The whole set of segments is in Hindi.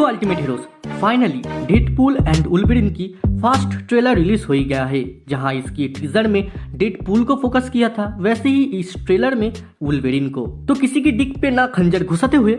तो ultimate heroes finally Deadpool and Wolverine की फास्ट ट्रेलर रिलीज हो ही गया है। जहां इसकी टीजर में डेडपूल को फोकस किया था, वैसे ही इस ट्रेलर में वुल्वरीन को। तो किसी की डिक पे ना खंजर घुसाते हुए,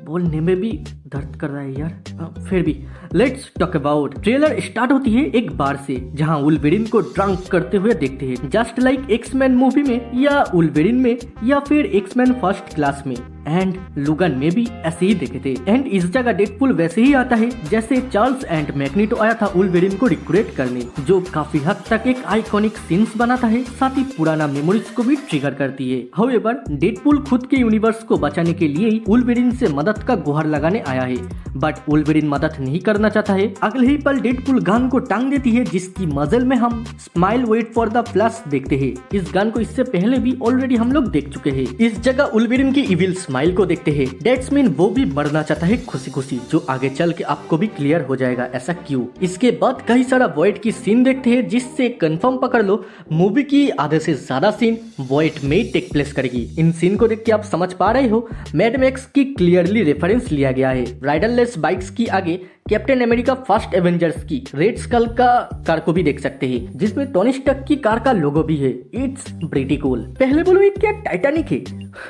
बोलने में भी दर्द कर रहा है यार, फिर भी let's talk about. Trailer start होती है एक बार से, जहां वुल्वरीन को ड्रंक करते हुए देखते हैं, जस्ट लाइक एक्समैन मूवी में या वुल्वरीन में या फिर एक्समैन फर्स्ट क्लास में एंड लुगन में भी ऐसे ही देखे थे। एंड इस जगह डेडपूल वैसे ही आता है जैसे चार्ल्स एंड मैग्नेटो आया था वुल्वरीन को रिक्रूट करने, जो काफी हद तक एक आइकॉनिक सीन्स बनाता है, साथ ही पुराना मेमोरीज को भी ट्रिगर करती है। हाउएवर डेडपूल खुद के यूनिवर्स को बचाने के लिए ही वुल्वरीन से मदद का गुहार लगाने आया है, बट वुल्वरीन मदद नहीं करना चाहता है। अगले ही पल डेडपूल गन को टांग देती है, जिसकी मजल में हम smile wait for the flash देखते हैं। इस गन को इससे पहले भी ऑलरेडी हम लोग देख चुके हैं। इस जगह वुल्वरीन की इविल स्माइल को देखते हैं, दैट्स मीन वो भी मरना चाहता है खुशी खुशी, जो आगे चल के आपको भी क्लियर हो जाएगा ऐसा क्यों। इसके बाद कई सारा वॉइड की सीन देखते हैं, जिससे कंफर्म पकड़ लो मूवी की आधे से ज्यादा सीन वॉइड में टेक प्लेस करेगी। इन सीन को देख के आप समझ पा रहे हो मैड मैक्स की क्लियरली रेफरेंस लिया गया है। राइडरलेस बाइक्स की आगे कैप्टन अमेरिका फर्स्ट एवेंजर्स की रेड स्कल का कार को भी देख सकते हैं, जिसमें टोनी स्टार्क की कार का लोगो भी है। It's pretty cool. पहले बोलो ये क्या टाइटैनिक है?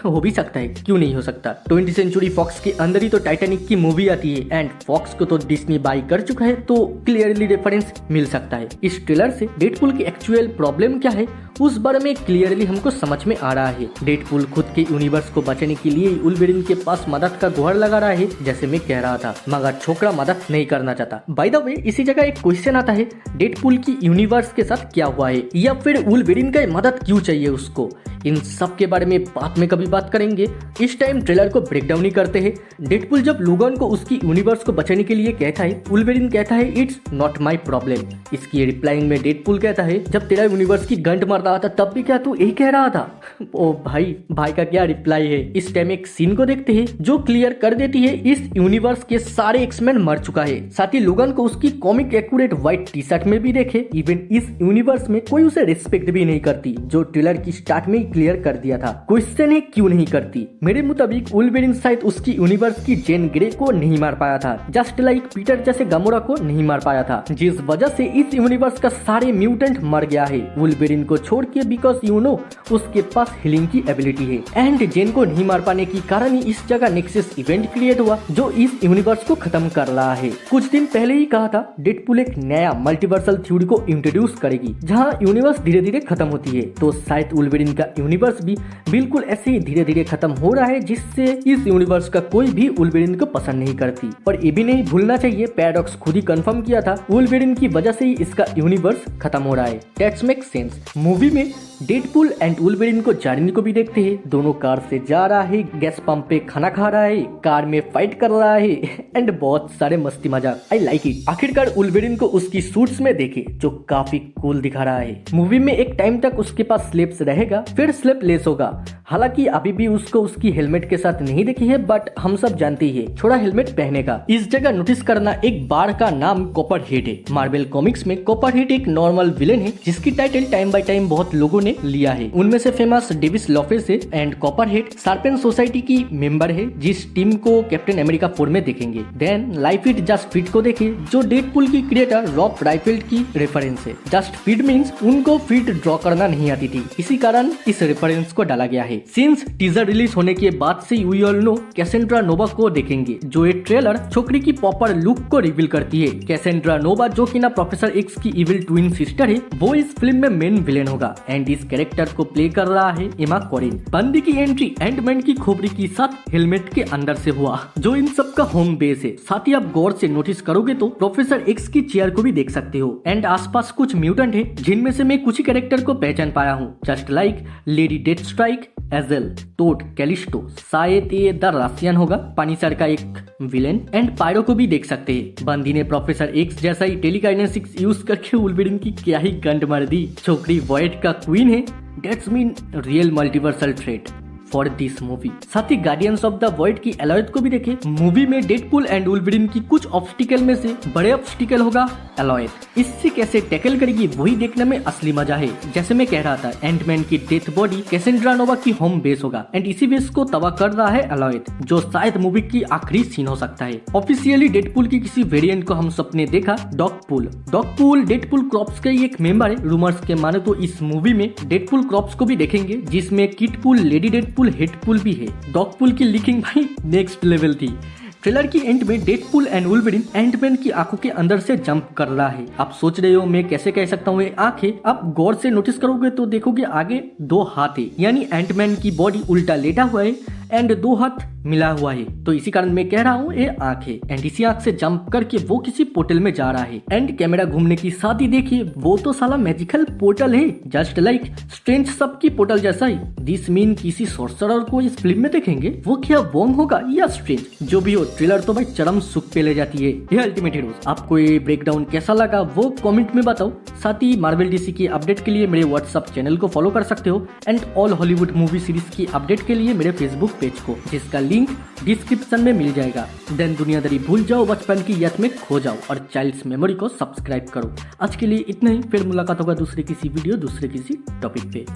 हो भी सकता है, क्यों नहीं हो सकता। 20th सेंचुरी फॉक्स के अंदर ही तो टाइटैनिक की मूवी आती है एंड फॉक्स को तो डिज्नी बाई कर चुका है, तो क्लियरली रेफरेंस मिल सकता है। इस ट्रेलर से डेडपूल की एक्चुअल प्रॉब्लम क्या है उस बारे में क्लियरली हमको समझ में आ रहा है। डेडपूल खुद के यूनिवर्स को बचाने के लिए वुल्वरीन के पास मदद का गुहार लगा रहा है, जैसे मैं कह रहा था, मगर छोकरा मदद नहीं करना चाहता। बाय द वे इसी जगह एक क्वेश्चन आता है, डेडपूल की यूनिवर्स के साथ क्या हुआ है, या फिर वुल्वरीन का मदद क्यों चाहिए उसको। इन सब के बारे में बाद में कभी बात करेंगे। इस टाइम ट्रेलर को ब्रेक डाउन ही करते हैं। डेडपूल जब लुगन को उसकी यूनिवर्स को बचाने के लिए कहता है, वुल्वरीन कहता है इट्स नॉट माय प्रॉब्लम। इसकी रिप्लाइंग में डेडपूल कहता है, जब तेरा यूनिवर्स की गंड मार रहा था तब भी क्या तू यही कह रहा था? ओ भाई का क्या रिप्लाई है। इस टाइम एक सीन को देखते हैं जो क्लियर कर देती है इस यूनिवर्स के सारे एक्समैन मर चुका है। साथ ही लुगन को उसकी comic accurate white T shirt में भी देखे। इवन इस यूनिवर्स में कोई उसे रिस्पेक्ट भी नहीं करती, जो ट्रेलर की स्टार्ट में क्लियर कर दिया था। क्वेश्चन है क्यों नहीं करती। मेरे मुताबिक वुल्वरीन शायद उसकी यूनिवर्स की जेन ग्रे को नहीं मार पाया था, जस्ट लाइक पीटर जैसे गामोरा को नहीं मार पाया था, जिस वजह से इस यूनिवर्स का सारे म्यूटेंट मर गया है वुल्वरीन को छोड़ के, बिकॉज यू नो उसके पास हीलिंग की एबिलिटी है। एंड जेन को नहीं मार पाने की कारण ही इस जगह नेक्सस इवेंट क्रिएट हुआ, जो इस यूनिवर्स को खत्म कर रहा है। कुछ दिन पहले ही कहा था डेडपूल एक नया मल्टीवर्सल थ्योरी को इंट्रोड्यूस करेगी, जहां यूनिवर्स धीरे धीरे खत्म होती है। तो शायद वुल्वरीन का यूनिवर्स भी बिल्कुल ऐसे ही धीरे धीरे खत्म हो रहा है, जिससे इस यूनिवर्स का कोई भी वुल्वरीन को पसंद नहीं करती। और ये भी नहीं भूलना चाहिए, पैराडॉक्स खुद ही कंफर्म किया था वुल्वरीन की वजह से ही इसका यूनिवर्स खत्म हो रहा है। That's make sense. मूवी में डेडपूल एंड वुल्वरीन को जर्नी को भी देखते हैं। दोनों कार से जा रहा है, गैस पंप पे खाना खा रहा है, कार में फाइट कर रहा है एंड बहुत सारे मस्ती मजाक। I like it. आखिरकार वुल्वरीन को उसकी सूट्स में देखे, जो काफी कूल दिखा रहा है। मूवी में एक टाइम तक उसके पास स्लिप्स रहेगा, फिर स्लिप लेस होगा। हालांकि अभी भी उसको उसकी हेलमेट के साथ नहीं देखी है, बट हम सब जानते ही है छोड़ा हेलमेट पहनेगा। इस जगह नोटिस करना, एक बार का नाम कॉपरहेड है। मार्वल कॉमिक्स में कॉपरहेड एक नॉर्मल विलेन है, जिसकी टाइटल टाइम बाय टाइम बहुत लोगों ने लिया है। उनमें से फेमस डेविस लॉफेस है एंड कॉपरहेड शार्पेन सोसाइटी की मेंबर है, जिस टीम को कैप्टन अमेरिका 4 में देखेंगे। Then life it just fit को देखे, जो डेडपूल की क्रिएटर रॉब राइफेल्ड की रेफरेंस है। जस्ट फिट मींस उनको फिट ड्रॉ करना नहीं आती थी, इसी कारण इस रेफरेंस को डाला गया है। सिंस टीजर रिलीज होने के बाद से वी ऑल नो कैसेंड्रा नोवा को देखेंगे, जो एक ट्रेलर छोकरी की प्रॉपर लुक को रिवील करती है। कैसेंड्रा नोवा, जो कि ना प्रोफेसर एक्स की इविल ट्विन सिस्टर है, वो इस फिल्म में मेन विलेन होगा एंड इस कैरेक्टर को प्ले कर रहा है एमा कॉरिन। बंदी की एंट्री एंटमैन की खोपड़ी के साथ हेलमेट के अंदर से हुआ, जो इन सब का होम बेस है। साथ ही आप गौर से नोटिस करोगे तो प्रोफेसर एक्स की चेयर को भी देख सकते हो एंड आसपास कुछ म्यूटेंट है, जिनमें से मैं कुछ ही कैरेक्टर को पहचान पाया हूँ, जस्ट लाइक लेडी डेथस्ट्राइक, एजेल, टोट, कैलिस्टो, शायद ये द रशियन होगा, पानीसर का एक विलेन, एंड पायरो को भी देख सकते हैं। बंदी ने प्रोफेसर एक्स जैसा ही टेलीकाइनेसिक्स यूज करके वुल्वरीन की क्या ही गंड मार दी। छोकरी वॉइड का क्वीन है, that's mean real multiversal threat. For this movie. साथ ही गार्डियंस ऑफ द वर्ल्ड की एलॉयड को भी देखे। मूवी में डेडपूल एंड वुल्वरीन की कुछ ऑब्स्टिकल में से बड़े ऑब्स्टिकल होगा एलॉयड। इससे कैसे टैकल करेगी वही देखने में असली मजा है। जैसे मैं कह रहा था, एंटमैन की डेथ बॉडी कैसेंड्रा नोवा की होम बेस होगा एंड इसी बेस को तबाह कर रहा है एलॉयड, जो शायद मूवी की आखिरी सीन हो सकता है। ऑफिशियली डेडपूल की किसी वेरिएंट को हम सबने देखा, डॉगपूल। डॉगपूल डेडपूल क्रॉप्स का ही एक मेंबर है। रूमर्स के माने तो इस मूवी में डेडपूल क्रॉप्स को भी देखेंगे, जिसमें किटपूल, लेडी डेडपूल, हेडपूल भी है। डॉगपूल की लीकिंग भाई नेक्स्ट लेवल थी। ट्रेलर की एंड में डेडपूल एंड वुल्वरीन एंटमैन की आंखों के अंदर से जंप कर रहा है। आप सोच रहे हो मैं कैसे कह सकता हूँ ये आंखें? आप गौर से नोटिस करोगे तो देखोगे आगे 2 हाथ है, यानी एंटमैन की बॉडी उल्टा लेटा हुआ है एंड 2 हाथ मिला हुआ है। तो इसी कारण मैं कह रहा हूँ ये आंख है एंड इसी आंख से जंप करके वो किसी पोर्टल में जा रहा है। एंड कैमरा घूमने की साथ ही देखिए, वो तो साला मैजिकल पोर्टल है, जस्ट लाइक स्ट्रेंज सब की पोर्टल जैसा ही। दिस मीन किसी सॉर्सरर को इस फिल्म में देखेंगे। वो क्या वोंग होगा या स्ट्रेंज, जो भी हो ट्रेलर तो भाई चरम सुख पे ले जाती है। ये अल्टीमेट हीरोज। आपको ये ब्रेकडाउन कैसा लगा वो कमेंट में बताओ। साथ ही मार्वल डीसी की अपडेट के लिए मेरे व्हाट्सएप चैनल को फॉलो कर सकते हो and all Hollywood movie series की अपडेट के लिए मेरे फेसबुक पेज को, जिसका लिंक डिस्क्रिप्शन में मिल जाएगा। देन दुनियादारी भूल जाओ, बचपन की याद में खो जाओ और चाइल्ड्स मेमोरी को सब्सक्राइब करो। आज के लिए इतना ही, फिर मुलाकात होगा दूसरे किसी वीडियो, दूसरे किसी टॉपिक पे।